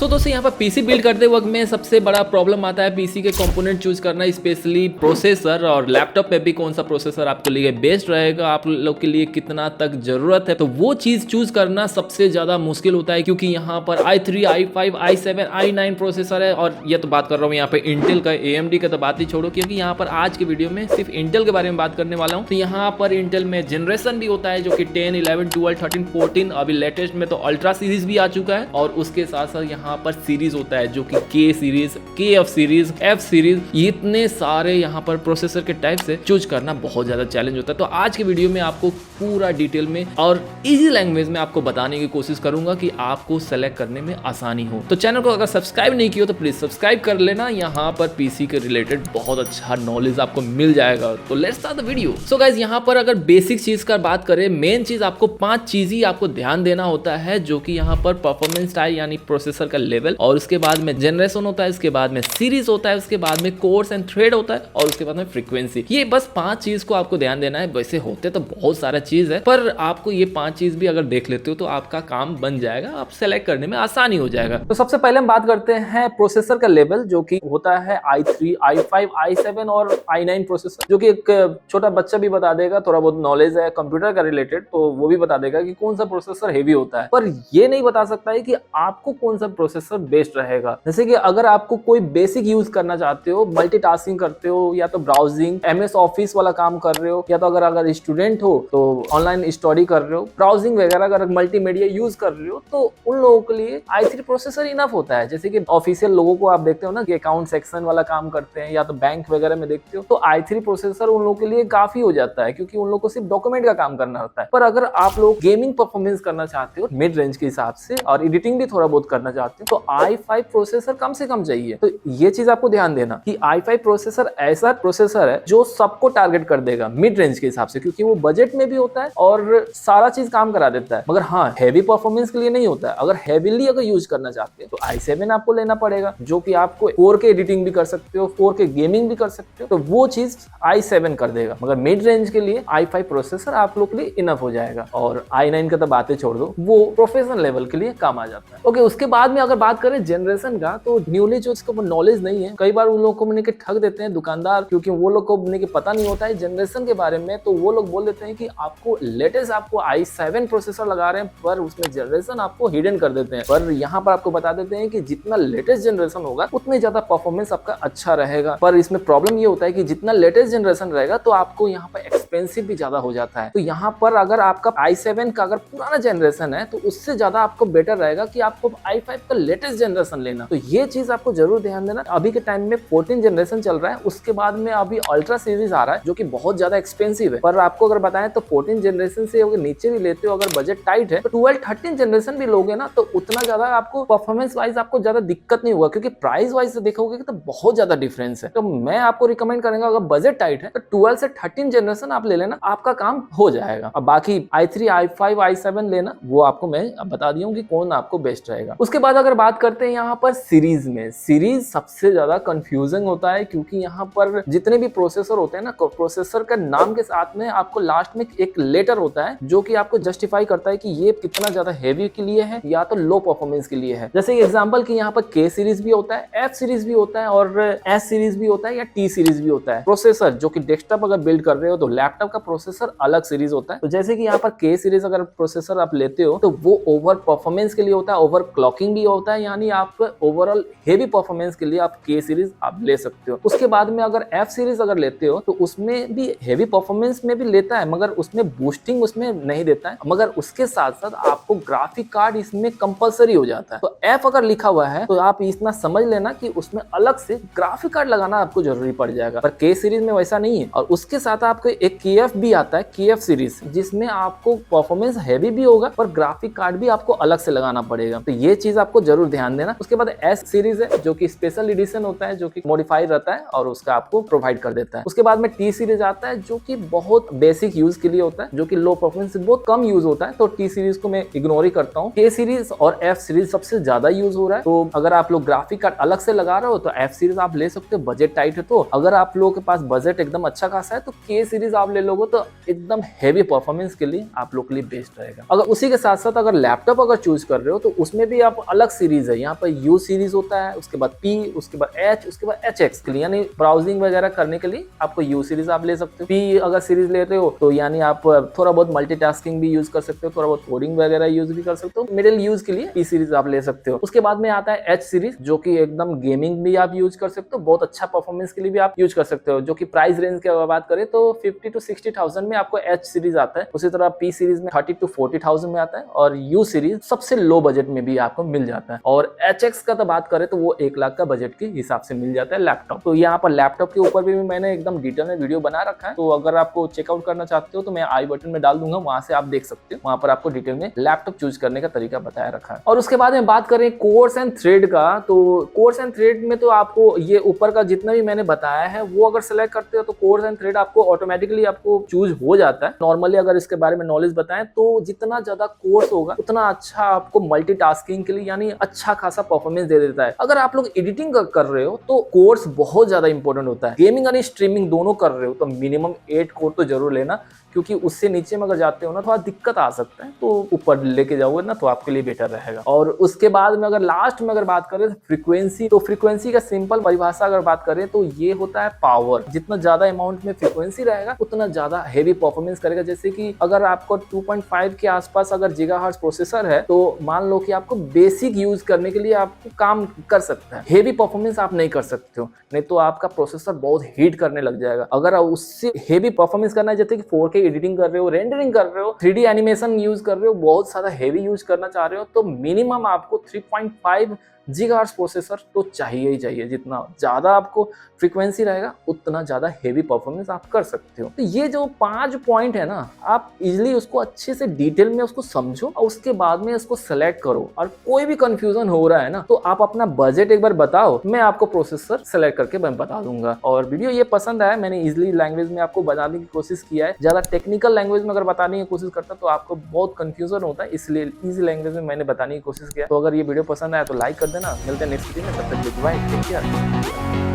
सो दोस्तों यहाँ पर पीसी बिल्ड करते वक्त में सबसे बड़ा प्रॉब्लम आता है पीसी के कंपोनेंट चूज करना, स्पेशली प्रोसेसर, और लैपटॉप पे भी कौन सा प्रोसेसर आपके लिए बेस्ट रहेगा, आप लोग के लिए कितना तक जरूरत है, तो वो चीज चूज करना सबसे ज्यादा मुश्किल होता है। क्योंकि यहाँ पर i3, i5, i7, i9 processor है, और ये तो बात कर रहा हूँ यहाँ पे इंटेल का, AMD का तो बात ही छोड़ो, क्योंकि यहाँ पर आज के वीडियो में सिर्फ इंटेल के बारे में बात करने वाला हूँ। तो यहाँ पर इंटेल में जनरेशन भी होता है जो कि 10, 11, 12, 13, 14, अभी लेटेस्ट में तो अल्ट्रा सीरीज भी आ चुका है, और उसके साथ साथ यहाँ पर सीरीज होता है जो कि K series, KF series, F series, इतने सारे यहाँ पर प्रोसेसर के टाइप से चूज करना बहुत ज्यादा चैलेंज होता है। तो आज के वीडियो में आपको पूरा डिटेल में और इजी लैंग्वेज में आपको बताने की कोशिश करूंगा कि आपको सेलेक्ट करने में आसानी हो। तो चैनल को अगर सब्सक्राइब नहीं किया तो प्लीज सब्सक्राइब कर लेना, यहाँ पर पीसी के रिलेटेड बहुत अच्छा नॉलेज आपको मिल जाएगा। तो let's start the video. So guys, यहाँ पर अगर बेसिक चीज का बात करें, मेन चीज आपको 5 चीज ही आपको ध्यान देना होता है, जो कि यहाँ पर परफॉर्मेंस टाइप यानी प्रोसेसर का लेवल, और उसके बाद में जनरेशन होता है, उसके बाद में सीरीज होता है, उसके बाद में कोर्स एंड थ्रेड होता है, और उसके बाद में फ्रीक्वेंसी। ये बस 5 चीज को आपको ध्यान देना है। वैसे होते तो बहुत सारा चीज है, पर आपको ये 5 चीज भी अगर देख लेते हो तो आपका काम बन जाएगा, आप सेलेक्ट करने में आसानी हो जाएगा। तो सबसे पहले हम बात करते हैं प्रोसेसर का लेवल, जो कि होता है i3, i5, i7 और i9 प्रोसेसर, जो कि एक छोटा बच्चा भी बता देगा, थोड़ा बहुत नॉलेज है कंप्यूटर का रिलेटेड तो वो भी बता देगा कि कौन सा प्रोसेसर हेवी होता है, पर ये नहीं बता सकता है कि आपको कौन सा प्रोसेसर बेस्ट रहेगा। जैसे कि अगर आपको कोई बेसिक यूज करना चाहते हो, मल्टीटास्किंग करते हो, या तो ब्राउजिंग, MS ऑफिस वाला काम कर रहे हो, या तो अगर स्टूडेंट हो तो ऑनलाइन स्टडी कर रहे हो, ब्राउजिंग वगैरह अगर मल्टीमीडिया यूज कर रहे हो, तो उन लोगों के लिए i3 प्रोसेसर इनफ होता है। जैसे कि ऑफिशियल लोगों को आप देखते हो ना कि अकाउंट सेक्शन वाला काम करते हैं, या तो बैंक वगैरह में देखते हो, तो i3 प्रोसेसर उन लोगों के लिए काफी हो जाता है, क्योंकि उन लोगों को सिर्फ डॉक्यूमेंट का काम करना होता है। पर अगर आप लोग गेमिंग परफॉर्मेंस करना चाहते हो मिड रेंज के हिसाब से, और एडिटिंग भी थोड़ा बहुत करना चाहते हो, तो i5 प्रोसेसर कम से कम चाहिए। तो ये चीज आपको ध्यान देना कि i5 प्रोसेसर ऐसा प्रोसेसर है जो सबको टारगेट कर देगा मिड रेंज के हिसाब से, क्योंकि वो बजट में भी होता है और सारा चीज काम करा देता है। मगर हाँ, हैवी परफॉर्मेंस के लिए नहीं होता है। अगर हैवीली अगर यूज करना चाहते हो तो i7 आपको लेना पड़ेगा, जो कि आपको 4K एडिटिंग भी कर सकते हो, 4K गेमिंग भी कर सकते हो, तो वो चीज i7 कर देगा। मगर मिड रेंज के लिए i5 प्रोसेसर आप लोग के लिए इनफ हो जाएगा, और i9 का तो बातें छोड़ दो, वो प्रोफेशनल लेवल के लिए काम आ जाता है। ओके, उसके बाद में अगर बात करें जनरेशन का, तो न्यूली जो इसको नॉलेज नहीं है, कई बार उन लोगों को मैंने के ठग देते हैं दुकानदार, क्योंकि वो लोग को मैंने के पता नहीं होता है जनरेशन के बारे में। तो वो लोग बोल देते हैं कि आपको लेटेस्ट आपको i7 प्रोसेसर लगा रहे हैं, पर उसमें जनरेशन आपको हिडन कर देते हैं। पर यहाँ पर आपको बता देते हैं कि जितना लेटेस्ट जनरेशन होगा उतनी ज्यादा परफॉर्मेंस आपका अच्छा रहेगा। पर इसमें प्रॉब्लम ये होता है कि जितना लेटेस्ट जनरेशन रहेगा तो आपको यहाँ पर एक्सपेंसिव भी ज्यादा हो जाता है। तो यहाँ पर अगर आपका i7 का अगर पुराना जनरेशन है तो उससे ज्यादा आपको बेटर रहेगा कि आपको i5 का लेटेस्ट जनरेशन लेना। तो ये चीज आपको जरूर ध्यान देना। अभी के टाइम में 14 जनरेशन चल रहा है, उसके बाद में अभी अल्ट्रा सीरीज आ रहा है जो कि बहुत ज्यादा एक्सपेंसिव है। पर आपको अगर बताएं तो 14 जनरेशन से अगर नीचे भी लेते हो, अगर बजट टाइट है, तो 12, 13 जनरेशन भी लोगे ना तो उतना ज्यादा आपको परफॉर्मेंस वाइज आपको ज्यादा दिक्कत नहीं होगा, क्योंकि प्राइस वाइज से देखोगे तो बहुत ज्यादा डिफरेंस है। तो मैं आपको रिकमेंड करूंगा अगर बजट टाइट है तो 12 से 13 जनरेशन आप ले लेना, आपका काम हो जाएगा। अब बाकी i3, i5, i7 लेना, वो आपको मैं बता दिया हूँ कि कौन आपको बेस्ट रहेगा। उसके बाद अगर बात करते हैं यहाँ पर सीरीज में, सीरीज सबसे ज्यादा कंफ्यूजिंग होता है, क्योंकि यहाँ पर जितने भी प्रोसेसर होते हैं ना, प्रोसेसर का नाम के साथ में आपको लास्ट में एक लेटर होता है जो कि आपको जस्टिफाई करता है कि ये कितना ज्यादा हेवी के लिए है या तो लो परफॉर्मेंस के लिए है। जैसे एग्जांपल कि यहाँ पर K सीरीज भी होता है, F सीरीज भी होता है, और S सीरीज भी होता है, या T सीरीज भी होता है। प्रोसेसर जो कि डेस्कटॉप अगर बिल्ड कर रहे हो तो लैपटॉप का प्रोसेसर अलग सीरीज होता है। तो जैसे कि यहाँ पर K सीरीज अगर प्रोसेसर आप लेते हो तो वो ओवर परफॉर्मेंस के लिए होता है, ओवर क्लॉकिंग भी होता है, यानी आप ओवरऑल हेवी परफॉर्मेंस के लिए आप K सीरीज आप ले सकते हो। उसके बाद में अगर F सीरीज अगर लेते हो तो उसमें भी हेवी परफॉर्मेंस में भी लेता है, मगर उसमें बूस्टिंग उसमें नहीं देता है, मगर उसके साथ साथ आपको ग्राफिक कार्ड इसमें कंपलसरी हो जाता है। तो F अगर लिखा हुआ है तो आप इतना समझ लेना कि उसमें अलग से ग्राफिक कार्ड लगाना आपको जरूरी पड़ जाएगा। पर K सीरीज में वैसा नहीं है। और उसके साथ आपको एक KF भी आता है, KF सीरीज, जिसमें आपको परफॉर्मेंस हैवी भी होगा पर ग्राफिक कार्ड भी आपको अलग से लगाना पड़ेगा। तो ये चीज आपको जरूर ध्यान देना। उसके बाद S सीरीज है जो कि स्पेशल एडिशन होता है, जो कि मॉडिफाइड रहता है और उसका आपको प्रोवाइड कर देता है। उसके बाद में T सीरीज आता है जो कि बहुत बेसिक यूज के लिए होता है, जो कि लो परफॉर्मेंस बहुत कम यूज होता है, तो T सीरीज को मैं इग्नोर ही करता हूँ। K सीरीज और F सीरीज सबसे ज्यादा यूज हो रहा है। तो अगर आप लोग ग्राफिक कार्ड अलग से लगा रहे हो तो F सीरीज आप ले सकते हो, बजट टाइट है। तो अगर आप लोगों के पास बजट एकदम अच्छा खासा है तो K सीरीज आप ले लोगे तो एकदम हेवी परफॉर्मेंस के लिए आप लोग के लिए बेस्ट रहेगा। अगर उसी के साथ साथ अगर लैपटॉप अगर चूज कर रहे हो तो उसमें भी आप अलग सीरीज है। यहाँ पर यू सीरीज होता है, उसके बाद पी, उसके बाद एच, उसके बाद एच एक्स के लिए, यानी ब्राउजिंग वगैरह करने के लिए आपको यू सीरीज आप ले सकते हो। पी अगर सीरीज लेते हो तो यानी आप थोड़ा बहुत मल्टीटास्किंग भी यूज कर सकते हो, थोड़ा बहुत कोडिंग वगैरह यूज भी कर सकते हो। मिडिल यूज के लिए पी सीरीज आप ले सकते हो। उसके बाद में आता है एच सीरीज, जो कि एकदम गेमिंग भी आप यूज कर सकते हो, बहुत अच्छा परफॉर्मेंस के लिए भी आप यूज कर सकते हो। जो कि प्राइस रेंज की अगर बात करें तो 50 to 60,000 में आपको एच सीरीज आता है। उसी तरह पी सीरीज में 30 to 40,000 में आता है, और यू सीरीज सबसे लो बजट में भी आपको मिल जाता है। और एच एक्स का तो बात करें तो वो 1 लाख का बजट के हिसाब से मिल जाता है लैपटॉप। तो यहाँ पर लैपटॉप के ऊपर भी मैंने एकदम डिटेल में वीडियो बना रखा है, तो अगर आपको चेकआउट करना चाहते हो तो मैं आई बटन में डाल दूंगा, वहां से आप देख सकते हो। वहां पर आपको डिटेल में लैपटॉप चूज करने का तरीका बताया रखा है। और उसके बाद में बात करें कोर्स एंड थ्रेड का, तो कोर्स एंड थ्रेड में तो आपको ये ऊपर का जितना भी मैंने बताया है वो अगर सेलेक्ट करते हो तो कोर्स एंड थ्रेड आपको ऑटोमेटिकली आपको चूज हो जाता है। नॉर्मली अगर इसके बारे में नॉलेज बताएं तो जितना ज्यादा कोर्स होगा उतना अच्छा आपको मल्टीटास्किंग के लिए यानी अच्छा खासा परफॉर्मेंस दे देता है। अगर आप लोग एडिटिंग कर रहे हो तो कोर्स बहुत ज्यादा इंपॉर्टेंट होता है। गेमिंग यानी स्ट्रीमिंग दोनों कर रहे हो तो मिनिमम 8 कोर तो जरूर लेना, क्योंकि उससे नीचे में अगर जाते हो ना थोड़ा दिक्कत आ सकता है, तो ऊपर लेके जाओगे ना तो आपके लिए बेटर रहेगा। और उसके बाद में अगर लास्ट में अगर बात करें फ्रीक्वेंसी, तो फ्रीक्वेंसी का सिंपल परिभाषा अगर बात करें तो ये होता है पावर। जितना ज्यादा अमाउंट में फ्रीक्वेंसी रहेगा उतना ज्यादा हेवी परफॉर्मेंस करेगा। जैसे कि अगर आपको 2.5 के आसपास अगर गीगाहर्ट्ज प्रोसेसर है तो मान लो कि आपको बेसिक यूज करने के लिए आपको काम कर सकता है, हेवी परफॉर्मेंस आप नहीं कर सकते हो, नहीं तो आपका प्रोसेसर बहुत हीट करने लग जाएगा। अगर उससे हेवी परफॉर्मेंस करना है, जैसे कि 4K एडिटिंग कर रहे हो, रेंडरिंग कर रहे हो, 3D एनिमेशन यूज कर रहे हो, बहुत सारा हेवी यूज करना चाह रहे हो, तो मिनिमम आपको 3.5 गीगाहर्ट्ज प्रोसेसर तो चाहिए ही चाहिए। जितना ज्यादा आपको फ्रीक्वेंसी रहेगा उतना ज्यादा हेवी परफॉर्मेंस आप कर सकते हो। तो ये जो 5 पॉइंट है ना, आप इजिली उसको अच्छे से डिटेल में उसको समझो और उसके बाद में इसको सेलेक्ट करो। और कोई भी कंफ्यूजन हो रहा है ना तो आप अपना बजट एक बार बताओ, मैं आपको प्रोसेसर सेलेक्ट करके मैं बता दूंगा। और वीडियो ये पसंद आया, मैंने इजिली लैंग्वेज में आपको बताने की कोशिश किया है। ज्यादा टेक्निकल लैंग्वेज में अगर बताने की कोशिश करता तो आपको बहुत कंफ्यूजन होता है, इसलिए इजी लैंग्वेज में मैंने बताने की कोशिश किया। तो अगर ये वीडियो पसंद आया तो लाइक कर देना। मिलते हैं नेक्स्ट वीडियो में, तब तक बाय, टेक केयर।